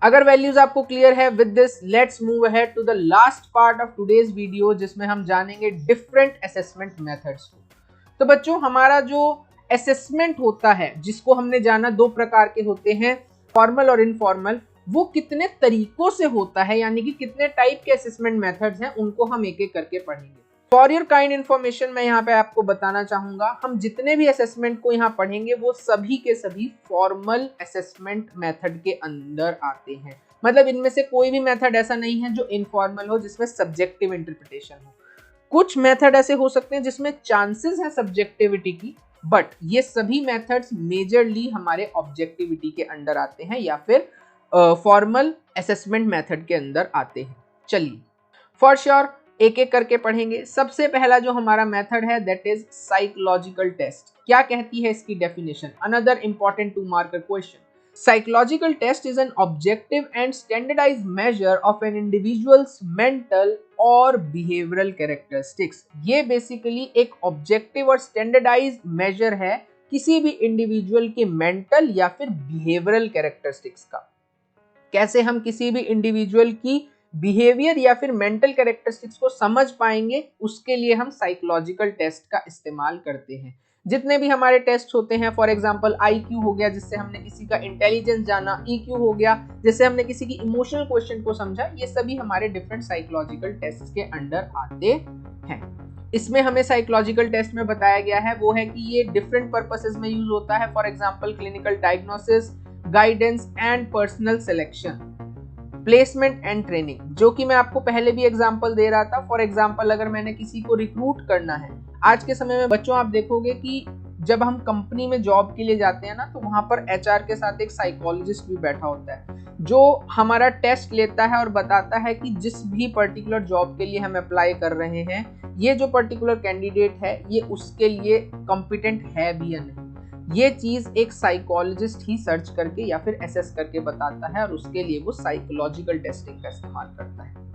अगर वैल्यूज आपको क्लियर है, with this let's move ahead to the last part of today's video, जिसमें हम जानेंगे डिफरेंट असेसमेंट मेथड्स को। तो बच्चों, हमारा जो असेसमेंट होता है, जिसको हमने जाना 2 प्रकार के होते हैं, फॉर्मल और इनफॉर्मल, वो कितने तरीकों से होता है, यानी कि कितने टाइप के असेसमेंट मेथड्स हैं, उनको हम एक एक करके पढ़ेंगे। फॉर योर काइंड इन्फॉर्मेशन मैं यहाँ पे आपको बताना चाहूंगा, हम जितने भी असेसमेंट को यहाँ पढ़ेंगे वो सभी के सभी फॉर्मल असेसमेंट मेथड के अंदर आते हैं। मतलब इनमें से कोई भी मेथड ऐसा नहीं है जो इनफॉर्मल हो, जिसमें सब्जेक्टिव इंटरप्रिटेशन हो। कुछ मेथड ऐसे हो सकते हैं जिसमें चांसेस है सब्जेक्टिविटी की, बट ये सभी मेथड्स मेजरली हमारे ऑब्जेक्टिविटी के अंडर आते हैं या फिर फॉर्मल असेसमेंट मेथड के अंदर आते हैं। चलिए फॉर श्योर एक एक करके पढ़ेंगे। सबसे पहला जो हमारा मेथड है दैट इज साइकोलॉजिकल टेस्ट। क्या कहती है इसकी definition? Another important 2 marker question. Psychological test is an objective and standardized measure of an individual's mental और behavioral characteristics। ये बेसिकली एक ऑब्जेक्टिव और स्टैंडर्डाइज्ड मेजर है किसी भी इंडिविजुअल के मेंटल या फिर बिहेवियरल कैरेक्टरिस्टिक्स का। कैसे हम किसी भी इंडिविजुअल की बिहेवियर या फिर मेंटल कैरेक्टरिस्टिक्स को समझ पाएंगे, उसके लिए हम साइकोलॉजिकल टेस्ट का इस्तेमाल करते हैं। जितने भी हमारे टेस्ट होते हैं, फॉर एग्जांपल IQ हो गया जिससे हमने किसी का इंटेलिजेंस जाना, EQ हो गया जिससे हमने किसी की इमोशनल क्वेश्चन को समझा, ये सभी हमारे डिफरेंट साइकोलॉजिकल टेस्ट के अंडर आते हैं। इसमें हमें साइकोलॉजिकल टेस्ट में बताया गया है वो है कि ये डिफरेंट पर्पसेस में यूज होता है, for example clinical diagnosis, guidance and personal selection, placement and training, जो कि मैं आपको पहले भी एग्जांपल दे रहा था। फॉर एग्जांपल अगर मैंने किसी को रिक्रूट करना है, आज के समय में बच्चों आप देखोगे कि जब हम कंपनी में जॉब के लिए जाते हैं ना, तो वहां पर HR के साथ एक साइकोलॉजिस्ट भी बैठा होता है जो हमारा टेस्ट लेता है और बताता है कि जिस भी पर्टिकुलर जॉब के लिए हम अप्लाई कर रहे हैं, ये जो पर्टिकुलर कैंडिडेट है ये उसके लिए कॉम्पिटेंट है भी या नहीं। ये चीज एक साइकोलॉजिस्ट ही सर्च करके या फिर असेस करके बताता है और उसके लिए वो साइकोलॉजिकल टेस्टिंग का इस्तेमाल करता है।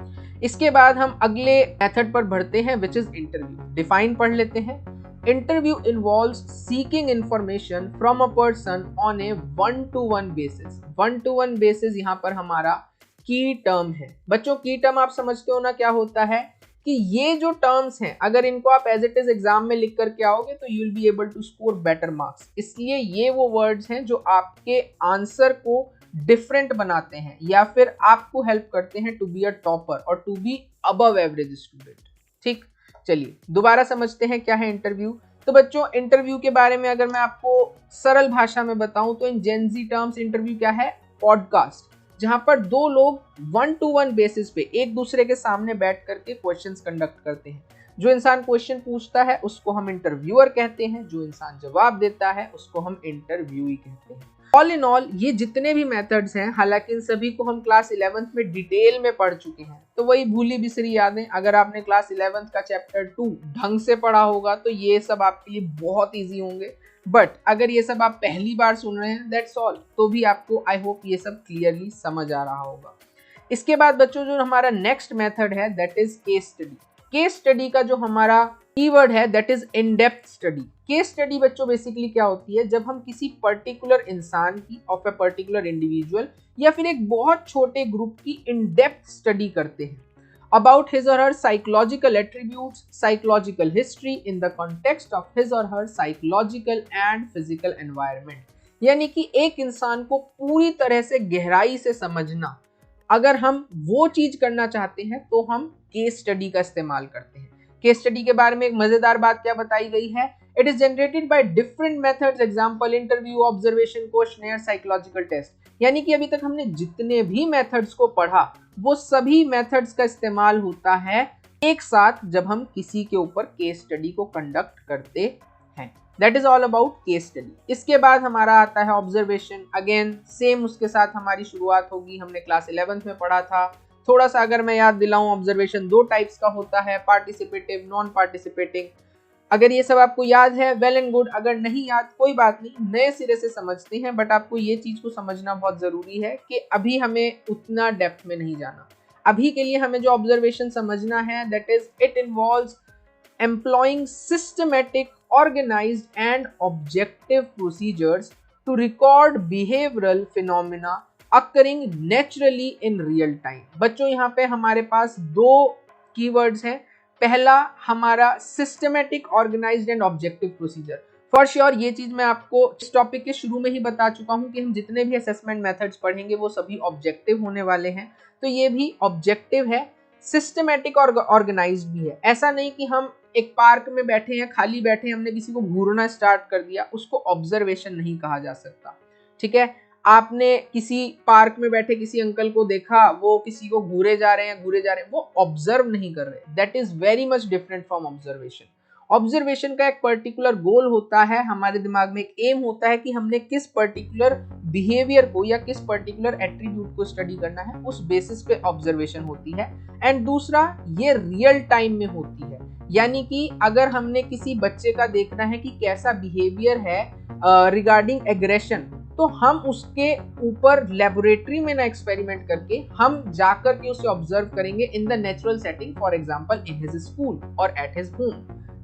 इसके बाद हम अगले मेथड पर बढ़ते हैं, विच इज इंटरव्यू। डिफाइन पढ़ लेते हैं। Interview involves seeking information from a person on A 1-to-1 basis. 1-to-1 basis यहाँ पर हमारा की टर्म है। बच्चों की टर्म आप समझते हो ना क्या होता है, कि ये जो टर्म्स हैं अगर इनको आप एज इट इज एग्जाम में लिख करके आओगे तो you will be able to score better marks. इसलिए ये वो वर्ड्स हैं जो आपके आंसर को डिफरेंट बनाते हैं या फिर आपको हेल्प करते हैं टू बी अ टॉपर और to be above average student. ठीक, चलिए दोबारा समझते हैं क्या है इंटरव्यू। तो बच्चों इंटरव्यू के बारे में अगर मैं आपको सरल भाषा में बताऊं तो इन जेनजी टर्म्स इंटरव्यू क्या है, पॉडकास्ट, जहां पर दो लोग 1-to-1 बेसिस पे एक दूसरे के सामने बैठ करके क्वेश्चंस कंडक्ट करते हैं। जो इंसान क्वेश्चन पूछता है उसको हम इंटरव्यूअर कहते हैं, जो इंसान जवाब देता है उसको हम इंटरव्यूई कहते हैं। ऑल इन ऑल ये जितने भी मेथड्स हैं, हालांकि इन सभी को हम क्लास 11th में डिटेल में पढ़ चुके हैं, तो वही भूली बिसरी यादें। अगर आपने क्लास 11th का चैप्टर 2 ढंग से पढ़ा होगा तो ये सब आपके लिए बहुत ईजी होंगे, बट अगर ये सब आप पहली बार सुन रहे हैं, दैट्स ऑल, तो भी आपको आई होप ये सब क्लियरली समझ आ रहा होगा। इसके बाद बच्चों जो हमारा नेक्स्ट मेथड है that is case study. Case study का जो हमारा कीवर्ड है that is in depth study. Case study बच्चों बेसिकली क्या होती है, जब हम किसी पर्टिकुलर इंसान की, ऑफ ए पर्टिकुलर इंडिविजुअल या फिर एक बहुत छोटे ग्रुप की इन डेप्थ स्टडी करते हैं about his or her psychological attributes, psychological history in the context of his or her psychological and physical environment। यानी कि एक इंसान को पूरी तरह से गहराई से समझना, अगर हम वो चीज करना चाहते हैं तो हम केस स्टडी का इस्तेमाल करते हैं। केस स्टडी के बारे में एक मजेदार बात क्या बताई गई है, it is generated by different methods, example interview, observation, questionnaire, psychological test. यानी कि अभी तक हमने जितने भी मेथड्स को पढ़ा वो सभी मेथड्स का इस्तेमाल होता है एक साथ जब हम किसी के ऊपर केस स्टडी को कंडक्ट करते हैं। That is all about case study. इसके बाद हमारा आता है ऑब्जर्वेशन। अगेन सेम उसके साथ हमारी शुरुआत होगी, हमने क्लास 11th में पढ़ा था। थोड़ा सा अगर मैं याद दिलाऊं, ऑब्जर्वेशन 2 टाइप्स का होता है, पार्टिसिपेटिव, नॉन पार्टिसिपेटिंग। अगर ये सब आपको याद है वेल एंड गुड, अगर नहीं याद कोई बात नहीं, नए सिरे से समझते हैं, बट आपको ये चीज को समझना बहुत जरूरी है कि अभी हमें उतना डेप्थ में नहीं जाना। अभी के लिए हमें जो ऑब्जर्वेशन समझना है that is it involves employing systematic, organised and objective procedures to record behavioural phenomena occurring naturally in real time. बच्चों यहाँ पे हमारे पास 2 कीवर्ड्स हैं। पहला हमारा systematic, organised and objective procedure. For sure ये चीज मैं आपको इस टॉपिक के शुरू में ही बता चुका हूं कि हम जितने भी असेसमेंट मेथड्स पढ़ेंगे वो सभी ऑब्जेक्टिव होने वाले हैं, तो ये भी ऑब्जेक्टिव है, सिस्टमैटिक और ऑर्गेनाइज्ड भी है। ऐसा नहीं कि हम एक पार्क में बैठे हैं, खाली बैठे हैं, हमने किसी को घूरना स्टार्ट कर दिया, उसको ऑब्जर्वेशन नहीं कहा जा सकता। ठीक है, आपने किसी पार्क में बैठे किसी अंकल को देखा, वो किसी को घूरे जा रहे हैं, वो ऑब्जर्व नहीं कर रहे, that is very much different from observation. Observation का एक पर्टिकुलर गोल होता है, हमारे दिमाग में एक एम होता है कि हमने किस पर्टिकुलर बिहेवियर को या किस पर्टिकुलर एट्रीब्यूट को स्टडी करना है, उस बेसिस पे ऑब्जर्वेशन होती है। एंड दूसरा, ये रियल टाइम में होती है, यानी कि अगर हमने किसी बच्चे का देखना है कि कैसा बिहेवियर है रिगार्डिंग एग्रेशन, तो हम उसके ऊपर लेबोरेटरी में ना एक्सपेरिमेंट करके हम जाकर के उसे ऑब्जर्व करेंगे in the natural setting, for example in his school और एट हिज होम।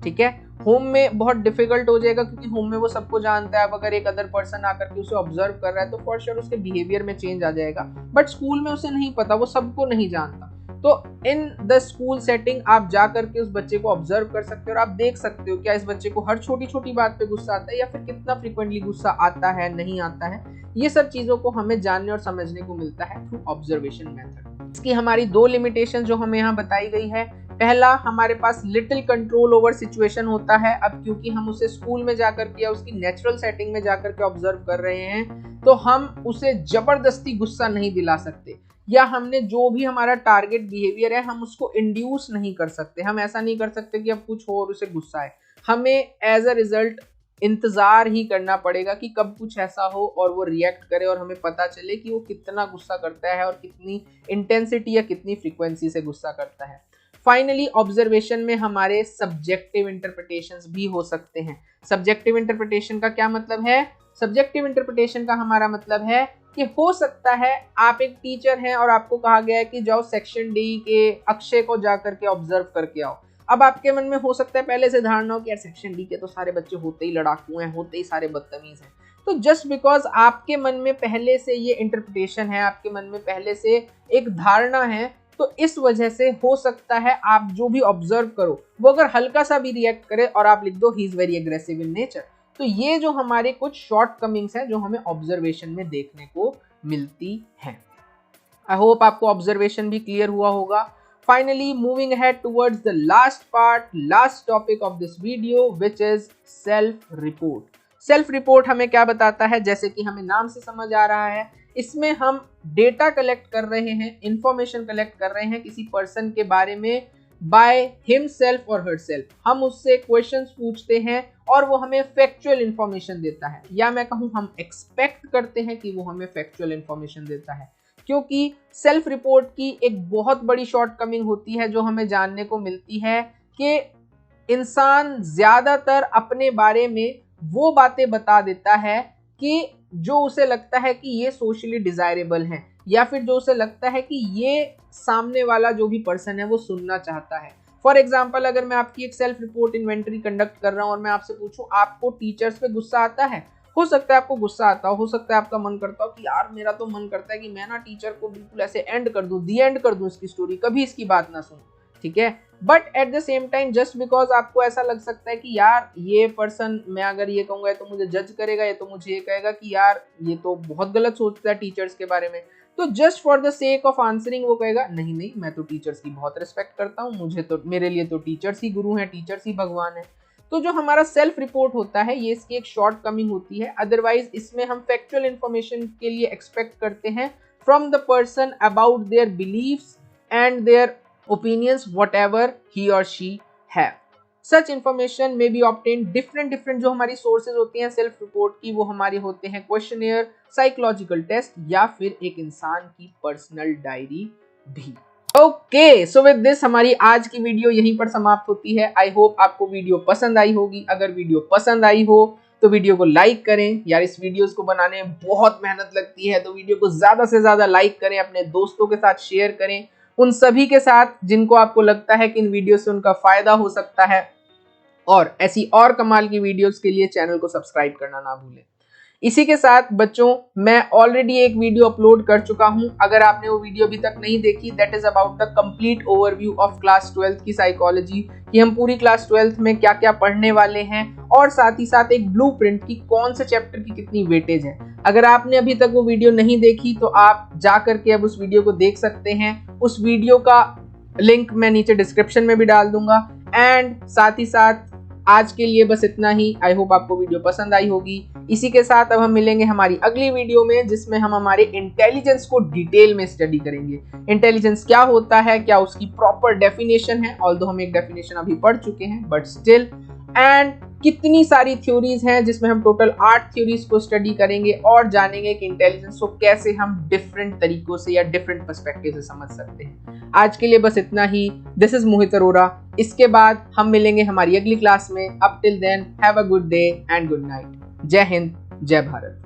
ठीक है। होम में बहुत डिफिकल्ट हो जाएगा क्योंकि होम में वो सबको जानता है। अब अगर एक अदर पर्सन आकर के उसे ऑब्जर्व कर रहा है तो फॉर श्योर उसके बिहेवियर में चेंज आ जाएगा, बट स्कूल में उसे नहीं पता, वो सबको नहीं जानता। तो इन द स्कूल सेटिंग आप जा करके उस बच्चे को ऑब्जर्व कर सकते हो और आप देख सकते हो क्या इस बच्चे को हर छोटी छोटी बात पे गुस्सा आता है या फिर कितना फ्रिक्वेंटली गुस्सा आता है, नहीं आता है। ये सब चीजों को हमें जानने और समझने को मिलता है थ्रू ऑब्जर्वेशन मेथड। इसकी हमारी दो लिमिटेशन जो हमें यहाँ बताई गई है, पहला हमारे पास लिटिल कंट्रोल ओवर सिचुएशन होता है। अब क्योंकि हम उसे स्कूल में जाकर के या उसकी नेचुरल सेटिंग में जाकर के ऑब्जर्व कर रहे हैं तो हम उसे जबरदस्ती गुस्सा नहीं दिला सकते, या हमने जो भी हमारा टारगेट बिहेवियर है हम उसको इंड्यूस नहीं कर सकते। हम ऐसा नहीं कर सकते कि अब कुछ हो और उसे गुस्सा है। हमें एज अ रिजल्ट इंतजार ही करना पड़ेगा कि कब कुछ ऐसा हो और वो रिएक्ट करे और हमें पता चले कि वो कितना गुस्सा करता है और कितनी इंटेंसिटी या कितनी फ्रीक्वेंसी से गुस्सा करता है। फाइनली ऑब्जर्वेशन में हमारे सब्जेक्टिव इंटरप्रिटेशंस भी हो सकते हैं। सब्जेक्टिव इंटरप्रिटेशन का क्या मतलब है? सब्जेक्टिव इंटरप्रिटेशन का हमारा मतलब है कि हो सकता है आप एक टीचर हैं और आपको कहा गया है कि जाओ सेक्शन डी के अक्षय को जाकर के ऑब्जर्व करके आओ। अब आपके मन में हो सकता है पहले से धारणा हो कि यार सेक्शन डी के तो सारे बच्चे होते ही लड़ाकू हैं, होते ही सारे बदतमीज हैं। तो जस्ट बिकॉज आपके मन में पहले से ये इंटरप्रिटेशन है, आपके मन में पहले से एक धारणा है, तो इस वजह से हो सकता है आप जो भी ऑब्जर्व करो वो अगर हल्का सा भी रिएक्ट करे और आप लिख दो he is very aggressive in nature. तो ये जो हमारे कुछ शॉर्ट कमिंग्स हैं जो हमें ऑब्जर्वेशन में देखने को मिलती हैं। आई होप आपको ऑब्जर्वेशन भी क्लियर हुआ होगा। Finally moving ahead towards the last part, last topic of this video which is self report. Self report हमें क्या बताता है? जैसे कि हमें नाम से समझ आ रहा है, इसमें हम डेटा कलेक्ट कर रहे हैं, इंफॉर्मेशन कलेक्ट कर रहे हैं किसी पर्सन के बारे में बाय हिमसेल्फ और हरसेल्फ। हम उससे क्वेश्चंस पूछते हैं और वो हमें फैक्चुअल इंफॉर्मेशन देता है, या मैं कहूँ हम एक्सपेक्ट करते हैं कि वो हमें फैक्चुअल इंफॉर्मेशन देता है। क्योंकि सेल्फ रिपोर्ट की एक बहुत बड़ी शॉर्टकमिंग होती है जो हमें जानने को मिलती है कि इंसान ज्यादातर अपने बारे में वो बातें बता देता है कि जो उसे लगता है कि ये सोशली डिजायरेबल है, या फिर जो उसे लगता है कि ये सामने वाला जो भी पर्सन है वो सुनना चाहता है। फॉर एग्जाम्पल, अगर मैं आपकी एक सेल्फ रिपोर्ट इन्वेंटरी कंडक्ट कर रहा हूँ और मैं आपसे पूछूं आपको टीचर्स पे गुस्सा आता है, हो सकता है आपको गुस्सा आता हो सकता है आपका मन करता हो कि यार मेरा तो मन करता है कि मैं ना टीचर को बिल्कुल ऐसे एंड कर दूं, दी एंड कर दूं इसकी स्टोरी, कभी इसकी बात ना सुनूं, ठीक है। But at the same time just because आपको ऐसा लग सकता है कि यार ये पर्सन, मैं अगर ये कहूंगा तो मुझे जज करेगा, ये तो मुझे ये कहेगा कि यार ये तो बहुत गलत सोचता है टीचर्स के बारे में, तो just for the sake of answering वो कहेगा नहीं नहीं मैं तो टीचर्स की बहुत रिस्पेक्ट करता हूँ, मुझे तो, मेरे लिए तो टीचर्स ही गुरु हैं, टीचर्स ही भगवान है। तो जो हमारा सेल्फ रिपोर्ट होता है ये इसकी एक शॉर्ट कमिंग होती है। अदरवाइज इसमें हम फैक्चुअल इंफॉर्मेशन के लिए एक्सपेक्ट करते हैं from the person about their beliefs and their opinions whatever he or she have. Such information may be obtained different जो हमारी sources होती हैं सेल्फ रिपोर्ट की, वो हमारे होते हैं क्वेश्चनियर, साइकोलॉजिकल टेस्ट या फिर एक इंसान की पर्सनल डायरी भी। ओके, सो विद दिस हमारी आज की वीडियो यहीं पर समाप्त होती है। आई होप आपको वीडियो पसंद आई होगी। अगर वीडियो पसंद आई हो तो वीडियो को लाइक करें। यार इस वीडियोस को बनाने में बहुत मेहनत लगती है, तो वीडियो को ज्यादा से ज्यादा लाइक करें, अपने दोस्तों के साथ शेयर करें, उन सभी के साथ जिनको आपको लगता है कि इन वीडियो से उनका फायदा हो सकता है। और ऐसी और कमाल की वीडियोस के लिए चैनल को सब्सक्राइब करना ना भूलें। इसी के साथ बच्चों मैं ऑलरेडी एक वीडियो अपलोड कर चुका हूं, अगर आपने वो वीडियो अभी तक नहीं देखी, that is about the complete overview of class 12th की साइकोलॉजी, कि हम पूरी क्लास 12th में क्या क्या पढ़ने वाले हैं और साथ ही साथ एक ब्लूप्रिंट की कौन से चैप्टर की कितनी वेटेज है। अगर आपने अभी तक वो वीडियो नहीं देखी तो आप जा करके अब उस वीडियो को देख सकते हैं। उस वीडियो का लिंक मैं नीचे डिस्क्रिप्शन में भी डाल दूंगा। एंड साथ ही साथ आज के लिए बस इतना ही। आई होप आपको वीडियो पसंद आई होगी। इसी के साथ अब हम मिलेंगे हमारी अगली वीडियो में, जिसमें हम हमारे इंटेलिजेंस को डिटेल में स्टडी करेंगे। इंटेलिजेंस क्या होता है, क्या उसकी प्रॉपर डेफिनेशन है, ऑल्दो हम एक डेफिनेशन अभी पढ़ चुके हैं बट स्टिल, एंड कितनी सारी थ्योरीज हैं जिसमें हम टोटल 8 थ्योरीज को स्टडी करेंगे और जानेंगे कि इंटेलिजेंस को कैसे हम डिफरेंट तरीकों से या डिफरेंट पर्सपेक्टिव से समझ सकते हैं। आज के लिए बस इतना ही। This is Mohit Arora. इसके बाद हम मिलेंगे हमारी अगली क्लास में। Up till then have a good day and good night. जय हिंद, जय भारत।